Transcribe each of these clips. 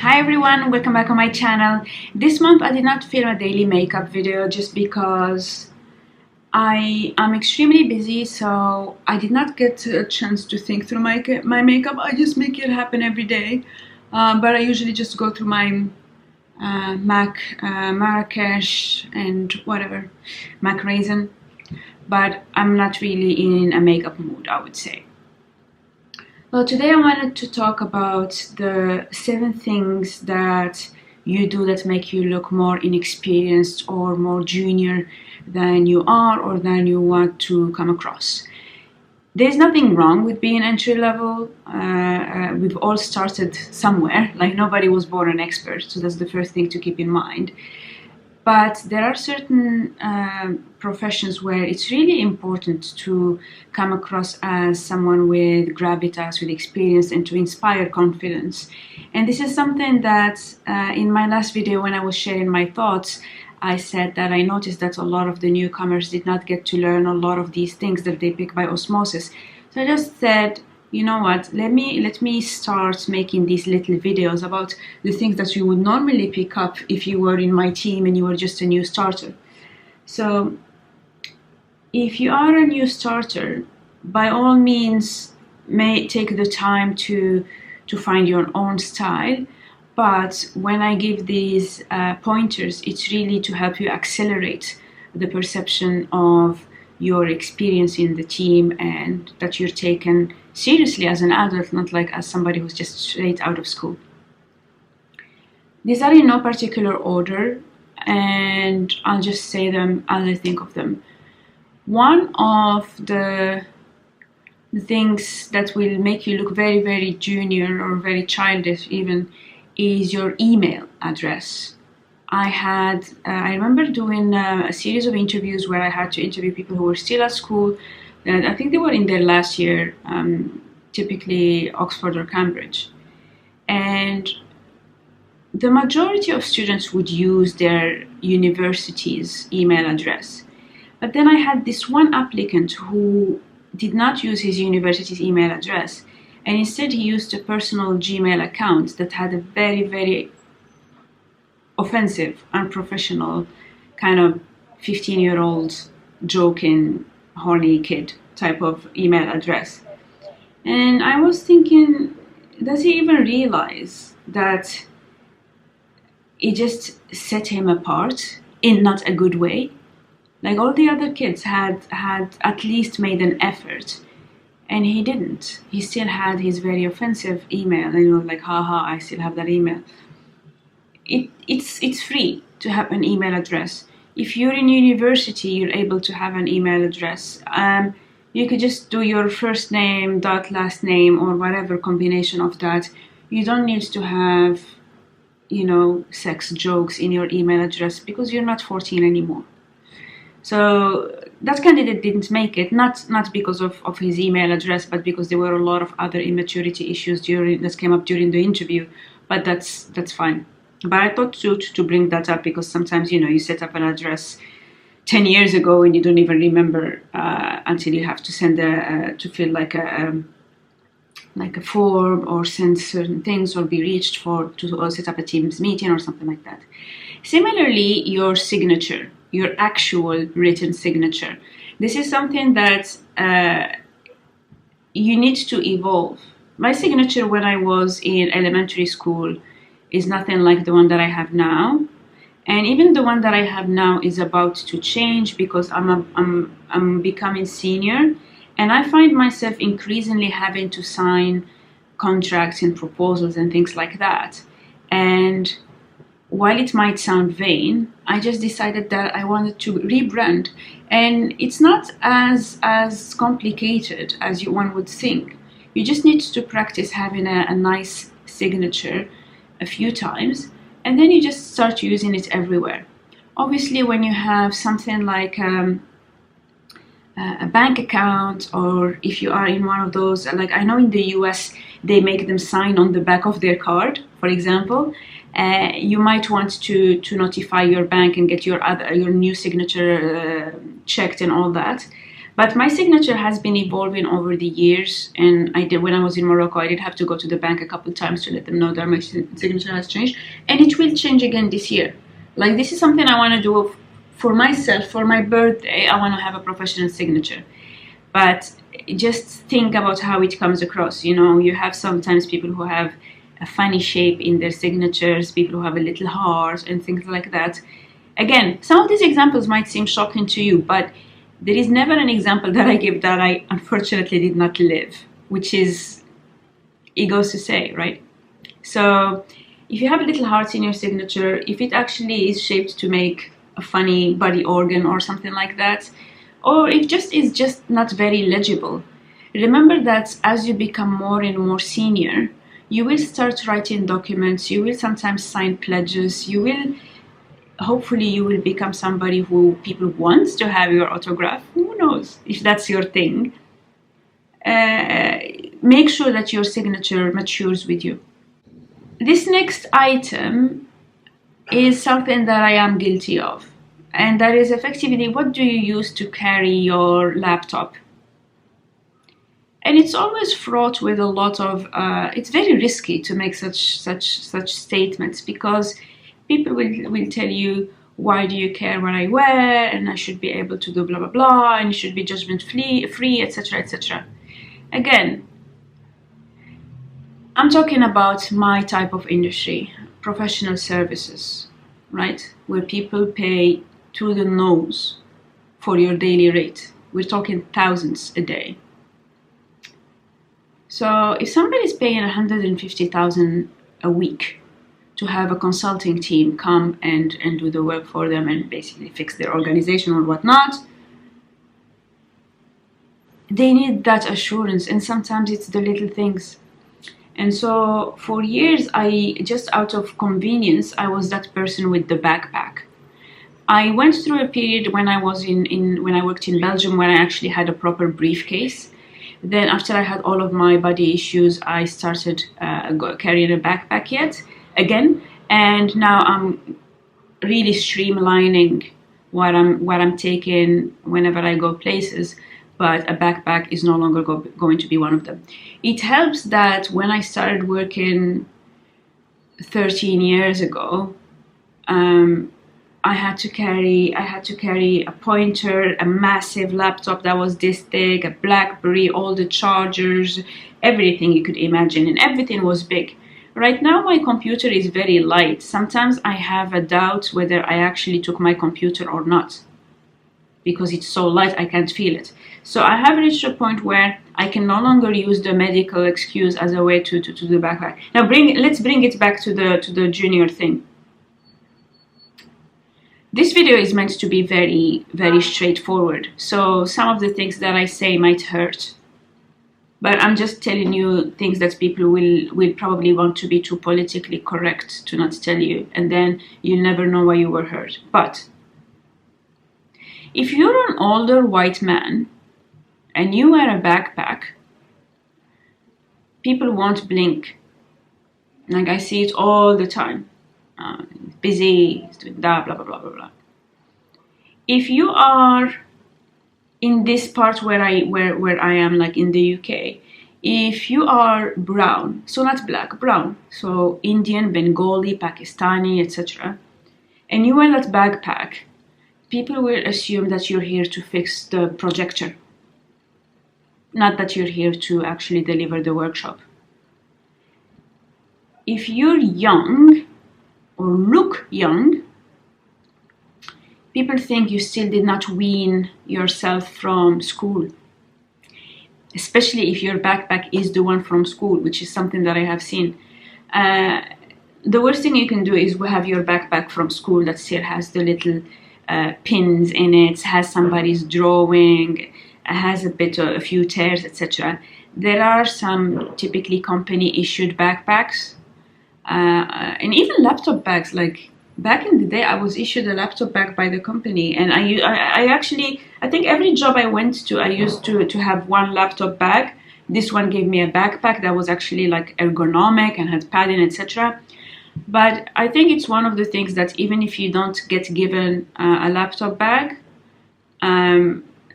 Hi everyone, welcome back on my channel. This month I did not film a daily makeup video just because I am extremely busy, so I did not get a chance to think through my makeup. I just make it happen every day, but I usually just go through my Marrakesh and whatever, MAC Raisin, but I'm not really in a makeup mood, I would say. Well, today I wanted to talk about the 7 things that you do that make you look more inexperienced or more junior than you are or than you want to come across. There's nothing wrong with being entry level. We've all started somewhere, like nobody was born an expert, so that's the first thing to keep in mind. But there are certain professions where it's really important to come across as someone with gravitas, with experience, and to inspire confidence. And this is something that in my last video when I was sharing my thoughts, I said that I noticed that a lot of the newcomers did not get to learn a lot of these things that they pick by osmosis. So I just said, you know what, let me start making these little videos about the things that you would normally pick up if you were in my team and you were just a new starter. So if you are a new starter, by all means take the time to find your own style, but when I give these pointers, it's really to help you accelerate the perception of your experience in the team and that you're taken seriously as an adult, not like as somebody who's just straight out of school. These are in no particular order, and I'll just say them as I think of them. One of the things that will make you look very, very junior or very childish even is your email address. I remember doing a series of interviews where I had to interview people who were still at school, and I think they were in their last year, typically Oxford or Cambridge. And the majority of students would use their university's email address. But then I had this one applicant who did not use his university's email address, and instead he used a personal Gmail account that had a very, very offensive, unprofessional, kind of 15-year-old joking, horny kid type of email address. And I was thinking, does he even realize that it just set him apart in not a good way? Like all the other kids had at least made an effort, and he didn't. He still had his very offensive email, and he was like, haha, I still have that email. It's free to have an email address. If you're in university, you're able to have an email address. You could just do your first name dot last name or whatever combination of that. You don't need to have, sex jokes in your email address because you're not 14 anymore. So that candidate didn't make it, not because of his email address, but because there were a lot of other immaturity issues that came up during the interview. But that's fine. But I thought to bring that up because sometimes, you set up an address 10 years ago and you don't even remember until you have to send to fill like a form or send certain things or be reached to set up a Teams meeting or something like that. Similarly, your signature, your actual written signature. This is something that you need to evolve. My signature when I was in elementary school is nothing like the one that I have now, and even the one that I have now is about to change because I'm becoming senior, and I find myself increasingly having to sign contracts and proposals and things like that. And while it might sound vain, I just decided that I wanted to rebrand, and it's not as complicated as one would think. You just need to practice having a nice signature a few times, and then you just start using it everywhere. Obviously, when you have something like a bank account, or if you are in one of those, like I know in the US they make them sign on the back of their card, for example, you might want to notify your bank and get your new signature checked and all that. But my signature has been evolving over the years, and when I was in Morocco, I did have to go to the bank a couple of times to let them know that my signature has changed, and it will change again this year. Like, this is something I want to do for myself. For my birthday, I want to have a professional signature. But just think about how it comes across. You know, you have sometimes people who have a funny shape in their signatures, people who have a little heart and things like that. Again, some of these examples might seem shocking to you, but there is never an example that I give that I unfortunately did not live, which is, it goes to say, right? So if you have a little heart in your signature, if it actually is shaped to make a funny body organ or something like that, or if just is just not very legible, remember that as you become more and more senior, you will start writing documents, you will sometimes sign pledges, hopefully you will become somebody who people want to have your autograph. Who knows if that's your thing. Make sure that your signature matures with you. This next item is something that I am guilty of, and that is effectively, what do you use to carry your laptop? And it's always fraught with a lot of, it's very risky to make such statements, because people will tell you, why do you care what I wear, and I should be able to do blah blah blah, and you should be judgment free, etc., etc. Again, I'm talking about my type of industry, professional services, right? Where people pay to the nose for your daily rate. We're talking thousands a day. So if somebody's paying 150,000 a week to have a consulting team come and do the work for them and basically fix their organization or whatnot, they need that assurance, and sometimes it's the little things. And so for years, just out of convenience, I was that person with the backpack. I went through a period when I was when I worked in Belgium, when I actually had a proper briefcase. Then after I had all of my body issues, I started carrying a backpack again, and now I'm really streamlining what I'm taking whenever I go places. But a backpack is no longer going to be one of them. It helps that when I started working 13 years ago, I had to carry a pointer, a massive laptop that was this thick, a BlackBerry, all the chargers, everything you could imagine, and everything was big. Right now my computer is very light. Sometimes I have a doubt whether I actually took my computer or not, because it's so light I can't feel it. So I have reached a point where I can no longer use the medical excuse as a way to do the backpack. Now let's bring it back to the junior thing. This video is meant to be very, very straightforward. So some of the things that I say might hurt, but I'm just telling you things that people will probably want to be too politically correct to not tell you, and then you'll never know why you were hurt. But if you're an older white man and you wear a backpack, people won't blink. Like, I see it all the time. Busy, he's doing that, blah, blah, blah, blah, blah. If you are in this part where I am, like in the UK, if you are brown, so not black, brown, so Indian, Bengali, Pakistani, etc., and you wear that backpack, people will assume that you're here to fix the projector, not that you're here to actually deliver the workshop. If you're young or look young, people think you still did not wean yourself from school, especially if your backpack is the one from school, which is something that I have seen. The worst thing you can do is have your backpack from school that still has the little pins in it, has somebody's drawing, has a few tears, etc. There are some typically company issued backpacks, and even laptop bags. Like back in the day, I was issued a laptop bag by the company, and I think every job I went to, I used to have one laptop bag. This one gave me a backpack that was actually like ergonomic and had padding, etc. But I think it's one of the things that even if you don't get given a laptop bag,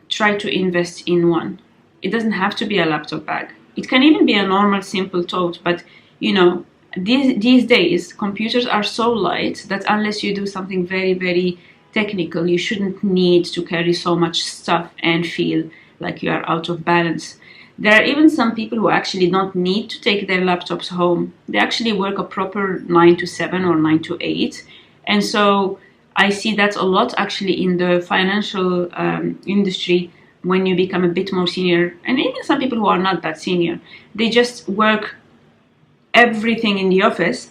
try to invest in one. It doesn't have to be a laptop bag. It can even be a normal, simple tote, but these days, computers are so light that unless you do something very, very technical, you shouldn't need to carry so much stuff and feel like you are out of balance. There are even some people who actually don't need to take their laptops home. They actually work a proper 9 to 7 or 9 to 8. And so I see that a lot actually in the financial industry. When you become a bit more senior, and even some people who are not that senior, they just work everything in the office,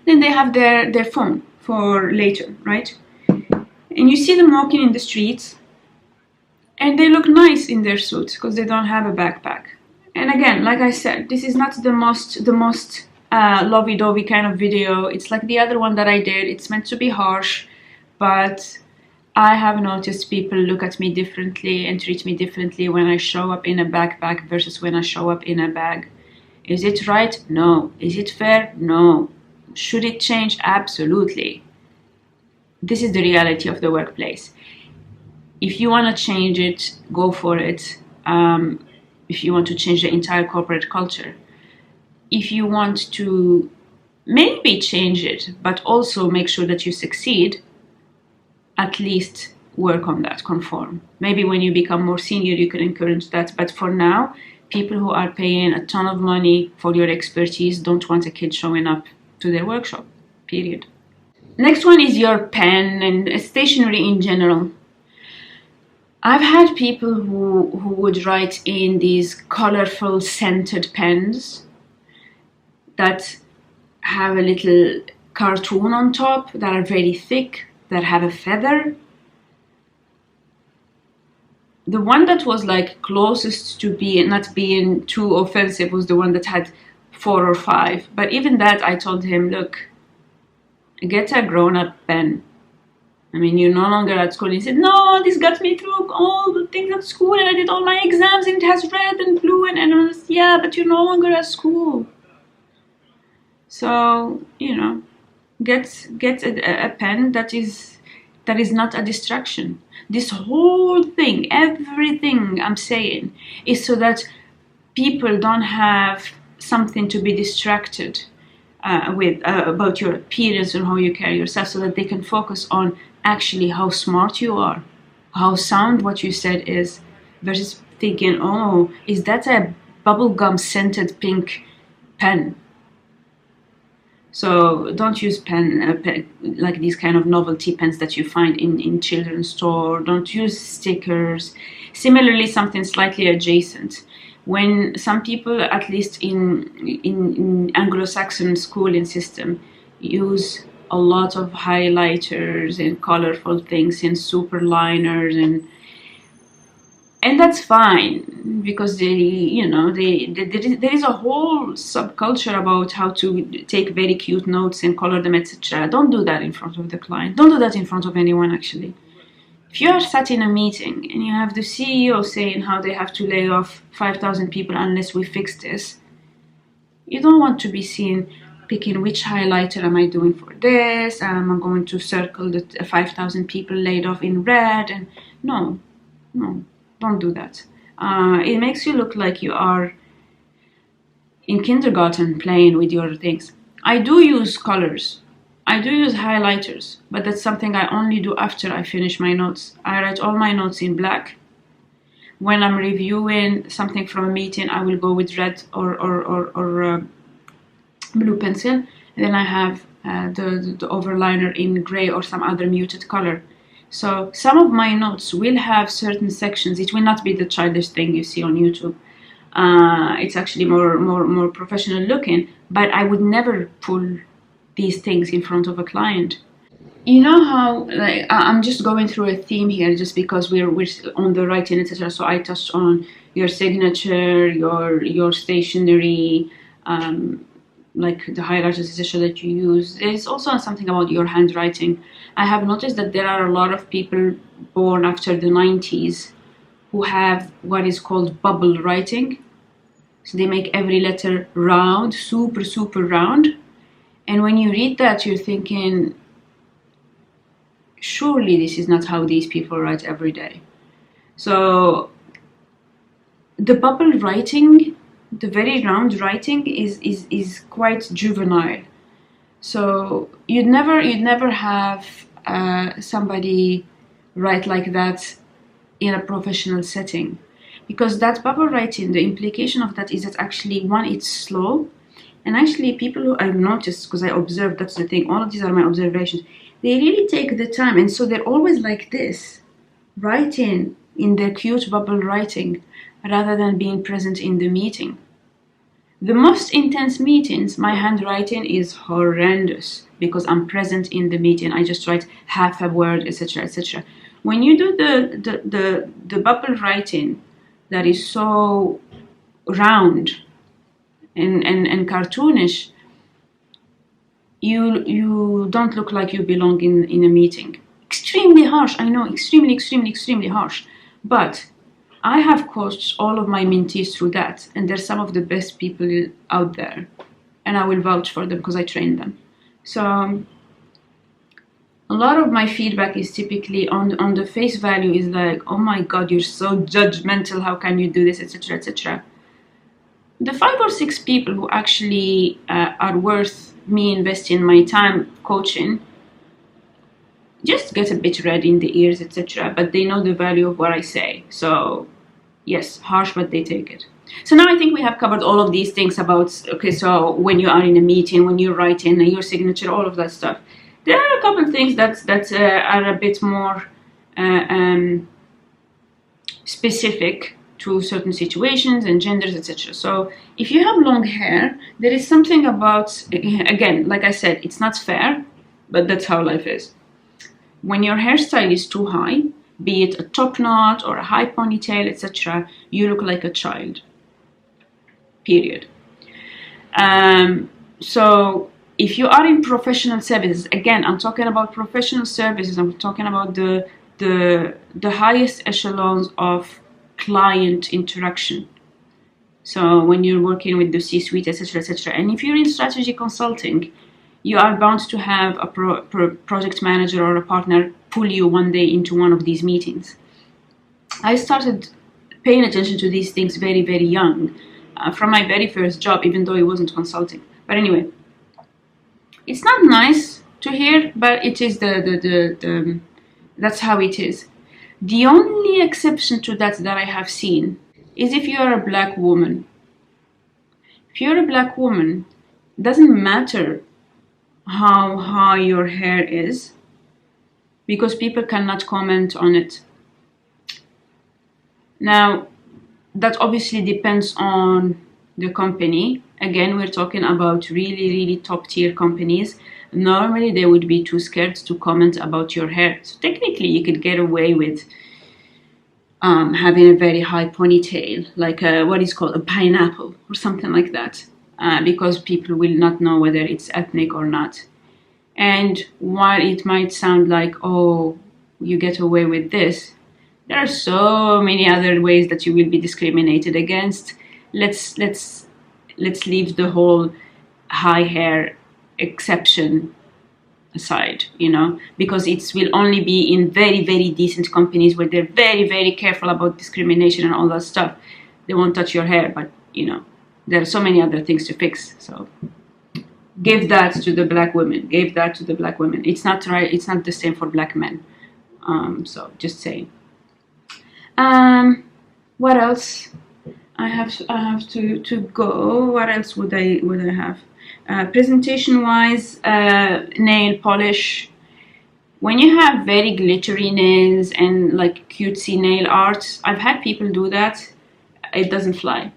then they have their phone for later, right? And you see them walking in the streets, and they look nice in their suits because they don't have a backpack. And again, like I said, this is not the most lovey-dovey kind of video. It's like the other one that I did. It's meant to be harsh, but I have noticed people look at me differently and treat me differently when I show up in a backpack versus when I show up in a bag. Is it right? No. Is it fair? No. Should it change? Absolutely. This is the reality of the workplace. If you want to change it, go for it. If you want to change the entire corporate culture. If you want to maybe change it, but also make sure that you succeed, at least work on that, conform. Maybe when you become more senior, you can encourage that. But for now, people who are paying a ton of money for your expertise don't want a kid showing up to their workshop, period. Next one is your pen and stationery in general. I've had people who would write in these colorful scented pens that have a little cartoon on top, that are very thick, that have a feather. The one that was like closest to not being too offensive was the one that had 4 or 5. But even that, I told him, look, get a grown-up pen. I mean, you're no longer at school. He said, no, this got me through all the things at school, and I did all my exams, and it has red and blue, and I was, yeah, but you're no longer at school. So, get a pen that is not a distraction. This whole thing, everything I'm saying, is so that people don't have something to be distracted with about your appearance and how you carry yourself, so that they can focus on actually how smart you are, how sound what you said is, versus thinking, oh, is that a bubblegum scented pink pen? So don't use pen like these kind of novelty pens that you find in children's store. Don't use stickers. Similarly, something slightly adjacent. When some people, at least in Anglo-Saxon schooling system, use a lot of highlighters and colorful things and super liners, and that's fine, because there is a whole subculture about how to take very cute notes and color them, etc. Don't do that in front of the client. Don't do that in front of anyone, actually. If you are sat in a meeting and you have the CEO saying how they have to lay off 5,000 people unless we fix this, you don't want to be seen picking which highlighter am I doing for this, am I going to circle the 5,000 people laid off in red, and no, don't do that. It makes you look like you are in kindergarten playing with your things. I do use colors. I do use highlighters, but that's something I only do after I finish my notes. I write all my notes in black. When I'm reviewing something from a meeting, I will go with red or blue pencil. And then I have the overliner in gray or some other muted color. So some of my notes will have certain sections. It will not be the childish thing you see on YouTube. It's actually more professional looking, but I would never pull these things in front of a client. You know how, like, I'm just going through a theme here just because we're on the writing, etc. So I touched on your signature, your stationery, like the highlighters, etc. that you use. There's also something about your handwriting. I have noticed that there are a lot of people born after the 90s who have what is called bubble writing. So they make every letter round, super round. And when you read that, you're thinking, surely this is not how these people write every day. So the bubble writing, the very round writing is quite juvenile. So you'd never have somebody write like that in a professional setting, because that bubble writing, the implication of that is that actually, one, it's slow, and actually people who I've noticed, because I observed, that's the thing, all of these are my observations, they really take the time, and so they're always like this, writing in their cute bubble writing rather than being present in the meeting. The most intense meetings, my handwriting is horrendous because I'm present in the meeting. I just write half a word, etc., etc. When you do the bubble writing that is so round and cartoonish, you don't look like you belong in a meeting. Extremely harsh, I know, extremely harsh. But I have coached all of my mentees through that, and they're some of the best people out there, and I will vouch for them because I trained them. So a lot of my feedback is typically on the face value is like, oh my god, you're so judgmental, how can you do this, etc., etc. The 5 or 6 people who actually are worth me investing my time coaching just get a bit red in the ears, etc., but they know the value of what I say. So yes, harsh, but they take it. So now I think we have covered all of these things about, okay, so when you are in a meeting, when you're writing your signature, all of that stuff. There are a couple of things that are a bit more specific to certain situations and genders, etc. So if you have long hair, there is something about, again, like I said, it's not fair, but that's how life is. When your hairstyle is too high, be it a top knot or a high ponytail, etc., you look like a child. Period. So if you are in professional services, again, I'm talking about professional services, I'm talking about the highest echelons of client interaction. So when you're working with the C-suite, etc., etc., and if you're in strategy consulting, you are bound to have a project manager or a partner pull you one day into one of these meetings. I started paying attention to these things very, very young, from my very first job, even though it wasn't consulting. But anyway, it's not nice to hear, but it is that's how it is. The only exception to that I have seen is if you are a black woman. If you're a black woman, it doesn't matter how high your hair is, because people cannot comment on it. Now, that obviously depends on the company. Again, we're talking about really, really top tier companies. Normally, they would be too scared to comment about your hair. So technically, you could get away with having a very high ponytail, like what is called a pineapple or something like that, because people will not know whether it's ethnic or not. And while it might sound like, oh, you get away with this, there are so many other ways that you will be discriminated against. Let's leave the whole high hair exception aside, because it will only be in very, very decent companies where they're very, very careful about discrimination and all that stuff. They won't touch your hair, but there are so many other things to fix. So give that to the black women. It's not right. It's not the same for black men. So just saying. What else? I have to go. What else would I have? Presentation wise, nail polish. When you have very glittery nails and like cutesy nail art, I've had people do that. It doesn't fly.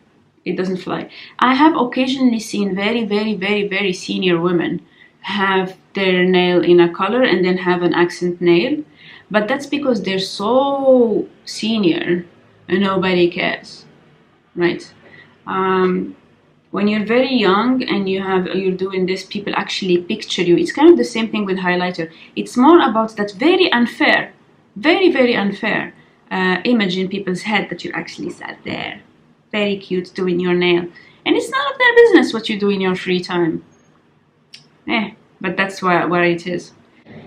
I have occasionally seen very, very, very, very senior women have their nail in a color and then have an accent nail, but that's because they're so senior and nobody cares, right? When you're very young and you're doing this, people actually picture you. It's kind of the same thing with highlighter. It's more about that very unfair, very, very unfair image in people's head that you actually sat there, very cute, doing your nail. And it's none of their business what you do in your free time. But that's where it is.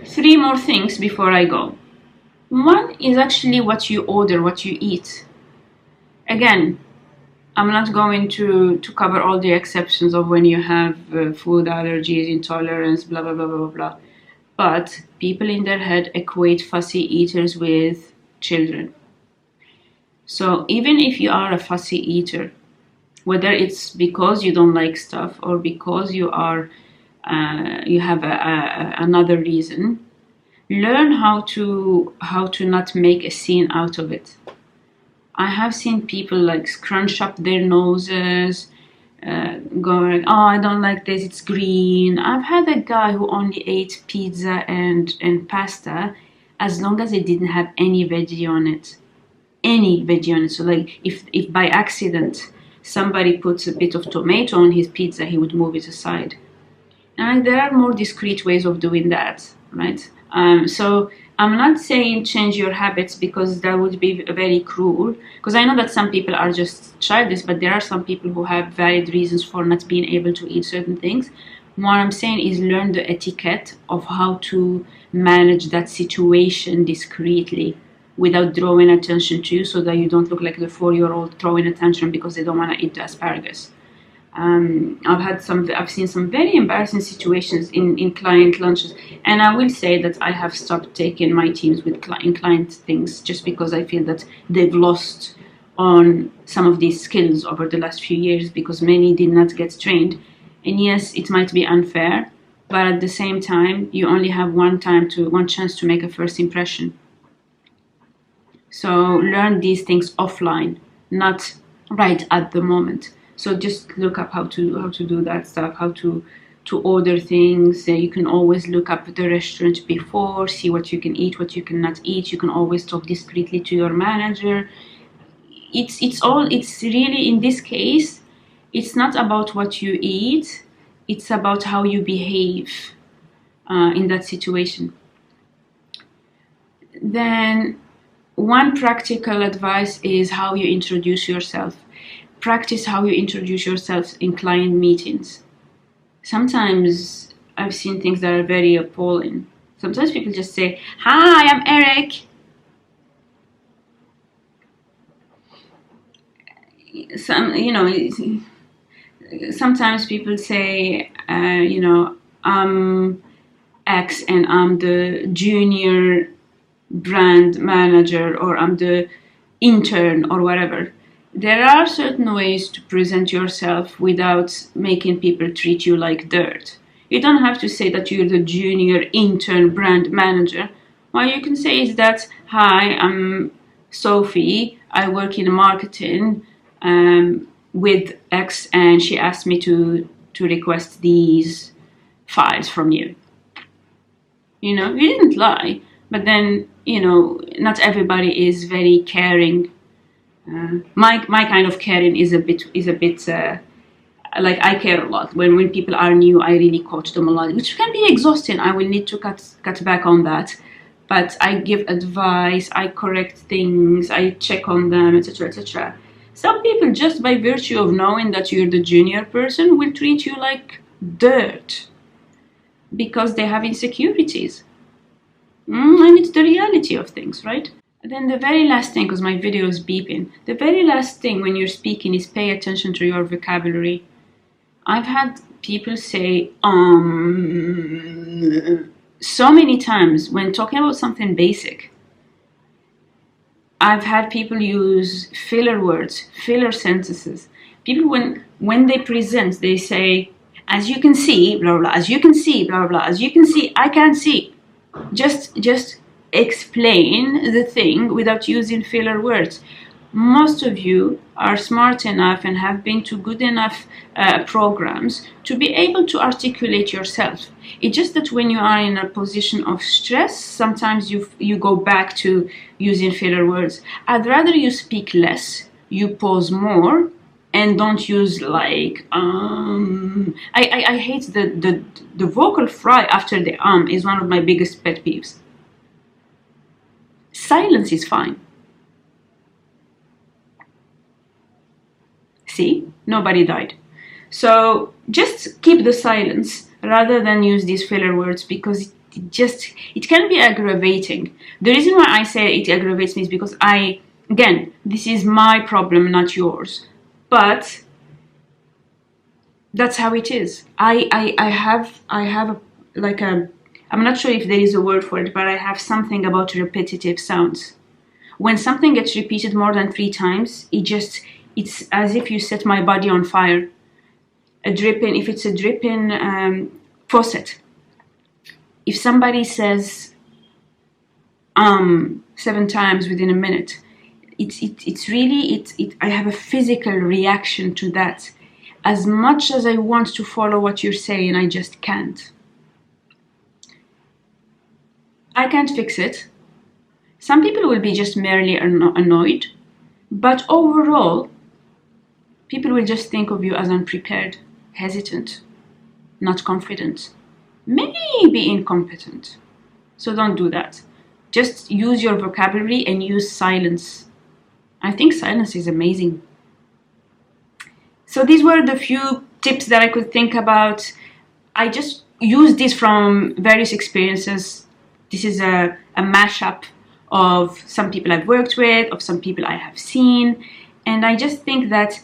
3 more things before I go. One is actually what you order, what you eat. Again, I'm not going to cover all the exceptions of when you have food allergies, intolerance, blah, blah, blah, blah, blah. But people in their head equate fussy eaters with children. So even if you are a fussy eater, whether it's because you don't like stuff or because you have another reason, learn how to not make a scene out of it. I have seen people like scrunch up their noses, going, oh, I don't like this, it's green. I've had a guy who only ate pizza and pasta as long as it didn't have any veggie on it. Any veggie on it. So like if by accident somebody puts a bit of tomato on his pizza, he would move it aside. And there are more discreet ways of doing that, right? So I'm not saying change your habits, because that would be very cruel. Because I know that some people are just childish, but there are some people who have valid reasons for not being able to eat certain things. What I'm saying is learn the etiquette of how to manage that situation discreetly without drawing attention to you, so that you don't look like the 4-year-old throwing attention because they don't want to eat the asparagus. I've seen some very embarrassing situations in client lunches, and I will say that I have stopped taking my teams with client things just because I feel that they've lost on some of these skills over the last few years, because many did not get trained. And yes, it might be unfair, but at the same time, you only have one chance to make a first impression. So learn these things offline, not right at the moment. So just look up how to do that stuff, how to order things. You can always look up the restaurant before, see what you can eat, what you cannot eat. You can always talk discreetly to your manager. It's really, in this case, it's not about what you eat, it's about how you behave in that situation. Then one practical advice is how you introduce yourself. Practice how you introduce yourself in client meetings. Sometimes I've seen things that are very appalling. Sometimes people just say, "Hi, I'm Eric." Sometimes people say, I'm X and I'm the junior brand manager, or I'm the intern, or whatever. There are certain ways to present yourself without making people treat you like dirt. You don't have to say that you're the junior intern brand manager. What you can say is that, "Hi, I'm Sophie. I work in marketing with X, and she asked me to request these files from you." You didn't lie, but then, not everybody is very caring. My kind of caring is a bit like, I care a lot. When people are new, I really coach them a lot, which can be exhausting. I will need to cut back on that. But I give advice, I correct things, I check on them, etc., etc. Some people, just by virtue of knowing that you're the junior person, will treat you like dirt because they have insecurities. And it's the reality of things, right? Then the very last thing, because my video is beeping, the very last thing when you're speaking is pay attention to your vocabulary. I've had people say so many times when talking about something basic. I've had people use filler words, filler sentences. People, when they present, they say, "As you can see, blah, blah, as you can see, blah, blah, as you can see, I can't see." Just explain the thing without using filler words. Most of you are smart enough and have been to good enough programs to be able to articulate yourself. It's just that when you are in a position of stress, sometimes you go back to using filler words. I'd rather you speak less, you pause more, and don't use like I hate the vocal fry after the is one of my biggest pet peeves. Silence is fine. See, nobody died. So just keep the silence rather than use these filler words, because it can be aggravating. The reason why I say it aggravates me is because again, this is my problem, not yours. But that's how it is. I have like a, I'm not sure if there is a word for it, but I have something about repetitive sounds. When something gets repeated more than 3 times, it's as if you set my body on fire. If it's a dripping faucet. If somebody says 7 times within a minute, I have a physical reaction to that. As much as I want to follow what you're saying, I just can't. I can't fix it. Some people will be just merely annoyed, but overall, people will just think of you as unprepared, hesitant, not confident, maybe incompetent. So don't do that. Just use your vocabulary and use silence. I think silence is amazing. So these were the few tips that I could think about. I just used this from various experiences. This is a mashup of some people I've worked with, of some people I have seen. And I just think that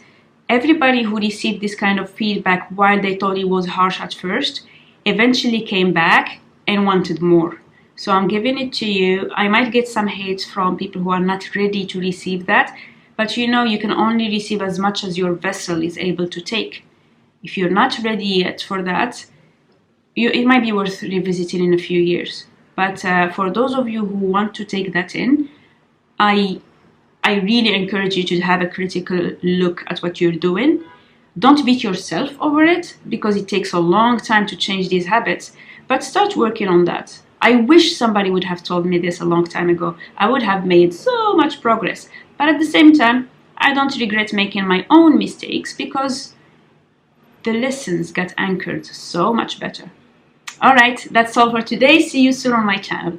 everybody who received this kind of feedback while they thought it was harsh at first, eventually came back and wanted more. So I'm giving it to you. I might get some hate from people who are not ready to receive that, but you can only receive as much as your vessel is able to take. If you're not ready yet for that, it might be worth revisiting in a few years. But for those of you who want to take that in, I really encourage you to have a critical look at what you're doing. Don't beat yourself over it, because it takes a long time to change these habits, but start working on that. I wish somebody would have told me this a long time ago. I would have made so much progress. But at the same time, I don't regret making my own mistakes, because the lessons get anchored so much better. Alright, that's all for today. See you soon on my channel.